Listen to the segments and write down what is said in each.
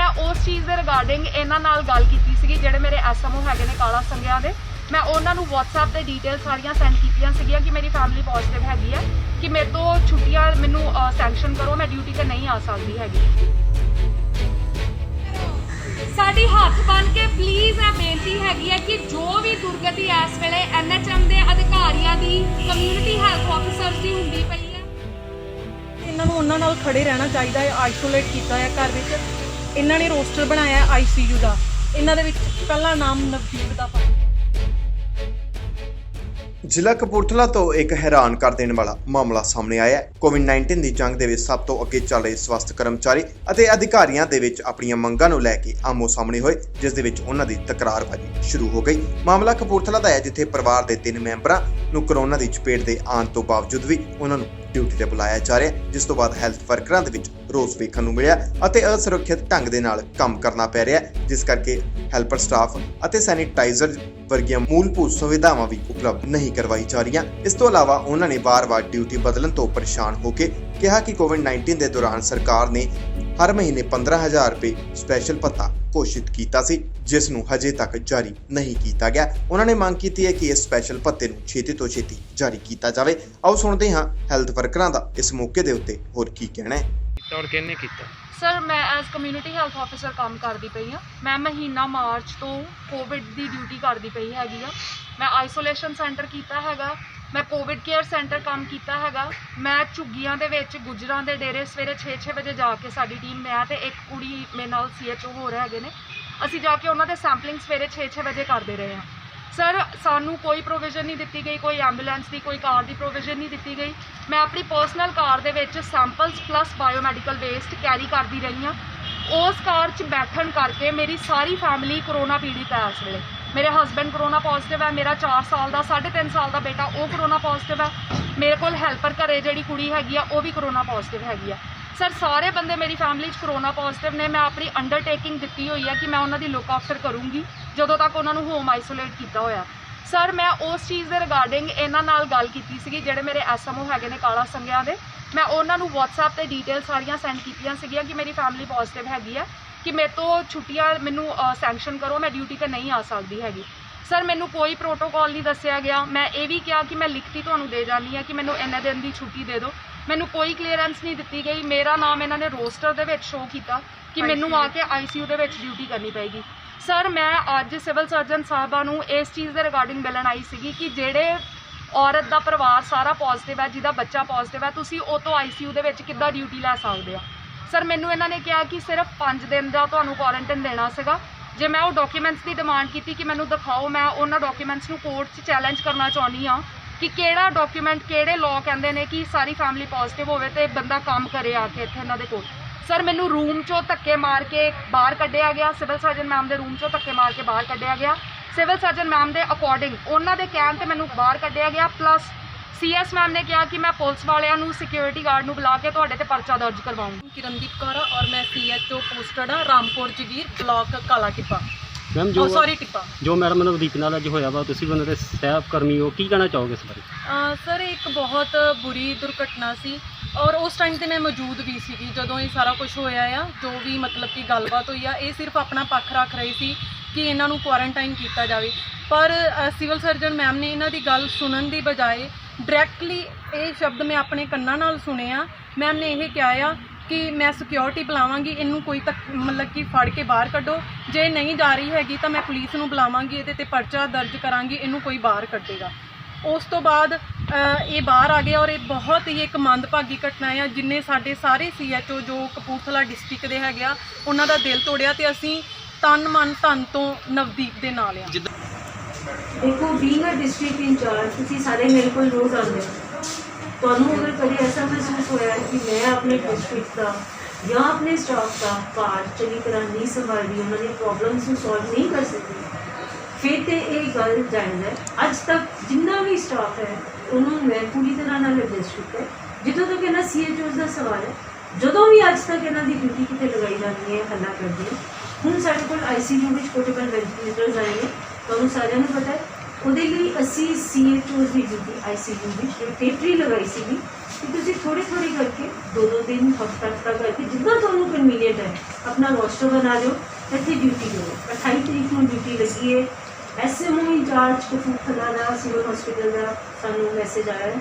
मैं उस चीज़ के रिगार्डिंग इन्हां नाल गल कीती सीगी जिहड़े मेरे SMO हैगे ने काला संघिया दे। मैं उन्होंने WhatsApp ते डिटेल सारियां सेंड कीतियां सीगियां कि मेरी फैमिली पॉजिटिव हैगी है कि मेरे तो छुट्टियां मैनू सैंक्शन करो, मैं ड्यूटी ते नहीं आ सकती हैगी। साडी हाथ बन के प्लीज़ ये बेनती हैगी है कि जो भी दुर्गति इस वेले NHM के अधिकारियों की कम्यूनिटी हैल्थ ऑफिसर्स की हुंदी पई है, इन्हां नूं उन्हां नाल खड़े रहना चाहिए है। आइसोलेट किया है घर विच, इन्हां ने रोस्टर बनाया ICU का, इन्हां दे विच पहला नाम नवदीप का पाया। ਜ਼ਿਲ੍ਹਾ ਕਪੂਰਥਲਾ ਤੋਂ ਇੱਕ ਹੈਰਾਨ ਕਰ ਦੇਣ ਵਾਲਾ ਮਾਮਲਾ ਸਾਹਮਣੇ ਆਇਆ ਹੈ। ਕੋਵਿਡ-19 ਦੀ ਜੰਗ ਦੇ ਵਿੱਚ ਸਭ ਤੋਂ ਅੱਗੇ ਚੱਲ ਰਹੇ ਸਵਾਸਥ ਕਰਮਚਾਰੀ ਅਤੇ ਅਧਿਕਾਰੀਆਂ ਦੇ ਵਿੱਚ ਆਪਣੀਆਂ ਮੰਗਾਂ ਨੂੰ ਲੈ ਕੇ ਆਮੋ ਸਾਹਮਣੇ ਹੋਏ, ਜਿਸ ਦੇ ਵਿੱਚ ਉਹਨਾਂ ਦੀ ਤਕਰਾਰਬਾਜ਼ੀ ਸ਼ੁਰੂ ਹੋ ਗਈ। ਮਾਮਲਾ ਕਪੂਰਥਲਾ ਦਾ ਹੈ, ਜਿੱਥੇ ਪਰਿਵਾਰ ਦੇ 3 ਮੈਂਬਰਾਂ ਨੂੰ ਕਰੋਨਾ ਦੀ ਚਪੇਟ ਦੇ ਆਉਣ ਤੋਂ ਬਾਵਜੂਦ ਵੀ ਉਹਨਾਂ ਨੂੰ ਡਿਊਟੀ ਤੇ ਬੁਲਾਇਆ ਜਾ ਰਿਹਾ, ਜਿਸ ਤੋਂ ਬਾਅਦ ਹੈਲਥ ਵਰਕਰਾਂ ਦੇ ਵਿੱਚ ਰੋਸ ਵੇਖਣ ਨੂੰ ਮਿਲਿਆ ਅਤੇ ਅਸੁਰੱਖਿਅਤ ਢੰਗ ਦੇ ਨਾਲ ਕੰਮ ਕਰਨਾ ਪੈ ਰਿਹਾ, ਜਿਸ ਕਰਕੇ ਹੈਲਪਰ ਸਟਾਫ ਅਤੇ ਸੈਨੀਟਾਈਜ਼ਰ ਵਰਗੀਆਂ ਮੂਲਭੂਤ ਸੁਵਿਧਾਵਾਂ ਵੀ ਉਪਲਬਧ ਨਹੀਂ ਕਰਵਾਈ ਜਾ ਰਹੀਆਂ। ਇਸ ਤੋਂ ਇਲਾਵਾ ਉਹਨਾਂ ਨੇ ਵਾਰ-ਵਾਰ ਡਿਊਟੀ ਬਦਲਣ ਤੋਂ ਪਰੇਸ਼ਾਨ ਹੋ ਕੇ ਕਿਹਾ ਕਿ ਕੋਵਿਡ-19 ਦੇ ਦੌਰਾਨ ਸਰਕਾਰ ਨੇ ਹਰ ਮਹੀਨੇ 15,000 ਰੁਪਏ ਸਪੈਸ਼ਲ ਭੱਤਾ ਘੋਸ਼ਿਤ ਕੀਤਾ ਸੀ, ਜਿਸ ਨੂੰ ਹਜੇ ਤੱਕ ਜਾਰੀ ਨਹੀਂ ਕੀਤਾ ਗਿਆ। ਉਹਨਾਂ ਨੇ ਮੰਗ ਕੀਤੀ ਹੈ ਕਿ ਇਸ ਸਪੈਸ਼ਲ ਭੱਤੇ ਨੂੰ ਛੇਤੀ ਤੋਂ ਛੇਤੀ ਜਾਰੀ ਕੀਤਾ ਜਾਵੇ। ਆਓ ਸੁਣਦੇ ਹਾਂ ਹੈਲਥ ਵਰਕਰਾਂ ਦਾ ਇਸ ਮੌਕੇ ਦੇ ਉੱਤੇ ਹੋਰ ਕੀ ਕਹਿਣਾ ਹੈ। और किहने कीता? सर मैं एज कम्यूनिटी हैल्थ ऑफिसर काम करती पई हाँ। मैं महीना मार्च तो कोविड की ड्यूटी करती पई हैगी आ। मैं आइसोलेशन सेंटर किया हैगा, मैं कोविड केयर सेंटर काम किया हैगा। मैं झुग्गियां दे विच गुजरां दे डेरे सवेरे 6-6 बजे जाके साडी टीम मैं ते एक कुड़ी मेरे नाल CHO होर हैगे ने, असीं जाके उन्हां दे सैंपलिंग सवेरे 6-6 बजे करते रहे हैं। सर सानू कोई प्रोविजन नहीं दी गई, कोई एंबूलेंस की कोई कार की प्रोविजन नहीं दी गई। मैं अपनी पर्सनल कार दे samples plus biomedical waste carry करती रही हाँ। उस कार च बैठन करके मेरी सारी फैमिली करोना पीड़ित है। इस वेले मेरे हसबैंड करोना पॉजिटिव है, मेरा 4 साल का 3.5 साल का बेटा वो करोना पॉजिटिव है, मेरे को हैल्पर घरे जी कुड़ी हैगी आ वो भी करोना पॉजिटिव हैगी आ। सर सारे बंदे मेरी फैमिली करोना पॉजिटिव ने। मैं अपनी अंडरटेकिंग दी हुई है कि मैं उन्होंने लुक आफ्टर करूँगी ਜਦੋਂ तक उन्होंने होम आइसोलेट किया होया। सर मैं उस चीज़ के रिगार्डिंग इन्हां नाल गल कीती सीगी जिहड़े मेरे SMO हैगे ने काला संघिया दे। मैं उन्होंने WhatsApp ते डिटेल सारियां सेंड कीतियां सीगियां कि मेरी फैमिली पॉजिटिव हैगी है कि मेरे तो छुट्टियां मैनू सैंक्शन करो, मैं ड्यूटी ते नहीं आ सकती हैगी। सर मैनू कोई प्रोटोकॉल नहीं दस्सिया गया। मैं ये भी कहा कि मैं लिखती तुहानूं दे जानी है कि मैनू इन्ने दिन की छुट्टी दे दो, मैनू कोई क्लीयरेंस नहीं दी गई। मेरा नाम इन्होंने रोस्टर दे विच शो किया कि मैनू आके ICU दे विच ड्यूटी करनी पेगी। सर मैं अज सिविल सर्जन साहबा नूं इस चीज़ के रिगार्डिंग मिलन आई सी कि जिहड़े औरत का परिवार सारा पॉजिटिव है, जिहदा बच्चा पॉजिटिव है, तुसीं वो तो ICU दे विच किद्दां ड्यूटी लै सकदे हो। सर मैनू इन्होंने कहा कि सिर्फ 5 दिन का तुहानूं क्वारंटाइन देना सीगा। जे मैं वो डॉक्यूमेंट्स की डिमांड की कि मैनू दिखाओ, मैं उन्होंने डॉक्यूमेंट्स नूं कोर्ट च चैलेंज करना चाहुंदी हाँ कि किहड़ा डॉक्यूमेंट किहड़े लॉ कहंदे ने कि सारी फैमिली पॉजिटिव होवे ते बंदा काम करे आके इत्थे इन्हां दे कोल। सर मैनू रूम चो धक्के मार के बाहर कढ़िया गया, सिविल सर्जन मैम के रूम चो धक्के मार के बाहर कढ़िया गया। सिविल सर्जन मैम के अकॉर्डिंग उन्होंने दे कहण ते मैनू बाहर कढ़िया गया। प्लस CS मैम ने कहा कि मैं पुलिस वालियां नू सिक्योरिटी गार्ड नू बुला के तुहाडे ते परचा दर्ज करवाऊंगी। किरणदीप कौर और मैं CHO पोस्टेड हाँ रामपुर जगीर ब्लॉक काला टिप्पा। मैम जो टिप्पा जो मैडम नवदीप नाल अज होया वा, तुसीं उन्हां दे सहकर्मी हो, की कहना चाहोगे इस बारे? सर एक बहुत बुरी दुर्घटना सी और उस टाइम ते मैं मौजूद भी सी जदों ये सारा कुछ होया आ। जो भी मतलब कि गलबात हुई आ, ये सिर्फ अपना पक्ष रख रही सी कि इन्हां नूं क्वारंटाइन किया जाए, पर सिविल सर्जन मैम ने इन्हां दी गल सुनन दी बजाय डायरैक्टली ये शब्द मैं अपने कन्नां नाल सुने आ। मैम ने यह कहा आ कि मैं सिक्योरिटी बुलावांगी, इनू कोई तक मतलब कि फड़ के बाहर कड्डो, जे नहीं जा रही हैगी तो मैं पुलिस नूं बुलावांगी, इहदे ते परचा दर्ज करांगी, इनू कोई बाहर कड्डेगा। उस तो बाद ये बाहर आ गया और ये बहुत ही एक मंदभागी घटना है जिन्हें साढ़े सारे CHO जो कपूरथला डिस्ट्रिक्ट के है उन्हों का दिल तोड़िया तो असी तन मन धन तो नवदीप के नाल आ। देखो बीइंग अ डिस्ट्रिक्ट इंचार्ज तुसीं सारे मेरे को रोज़ आते हो, तुहानूं अगर कभी ऐसा महसूस होया कि मैं अपने डिस्ट्रिक्ट का या अपने स्टाफ का कार चंगी तरह नहीं संभाल रही, उन्होंने प्रॉब्लम्स को सॉल्व नहीं कर सकती, फिर तो ये गल जायज़ है। अज तक जिन्ना भी स्टाफ है उन्होंने मैं पूरी तरह नाल एडजस्ट किया। जितों तक इन्हां CHOs का सवाल है, जदों भी अज तक इन्हां दी ड्यूटी कितने लगाई जाती है हल्ला करती है। हुण साडे कोल ICU में पोर्टेबल वेंटिलेटर्स आए हैं, तुहानूं सारिआं नूं पता है। ਉਹਦੇ ਲਈ ਅਸੀਂ CHOs ਦੀ ਡਿਊਟੀ ICU ਵਿੱਚ ਰੋਟੇਟਰੀ ਲਗਾਈ ਸੀਗੀ कि तुसीं थोड़ी थोड़ी करके 2-2 दिन हफ्ता करके जितना तुहानूं ਕਨਵੀਨੀਅੰਟ ਹੈ ਆਪਣਾ ਰੋਸਟਰ ਬਣਾ ਲਿਓ, ਇੱਥੇ ਡਿਊਟੀ ਕਰੋ। 28 ਤਰੀਕ ਨੂੰ ਡਿਊਟੀ ਲੱਗੀ ਹੈ। ਐਸਐਮਓ ਇੰਚਾਰਜ ਕਪੂਰਥਲਾ ਦਾ ਸਿਵਲ ਹਸਪੀਟਲ ਦਾ ਸਾਨੂੰ ਮੈਸੇਜ ਆਇਆ ਹੈ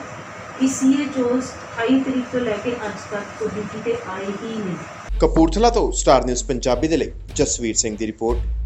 ਕਿ CHOs 28 ਤਰੀਕ ਤੋਂ ਲੈ ਕੇ ਅੱਜ ਤੱਕ ਕੋਈ ਡਿਊਟੀ ਤੇ ਆਏ ਹੀ ਨਹੀਂ। ਕਪੂਰਥਲਾ ਤੋਂ ਸਟਾਰ ਨਿਊਜ਼ ਪੰਜਾਬੀ ਦੇ ਲਈ ਜਸਵੀਰ ਸਿੰਘ ਦੀ ਰਿਪੋਰਟ।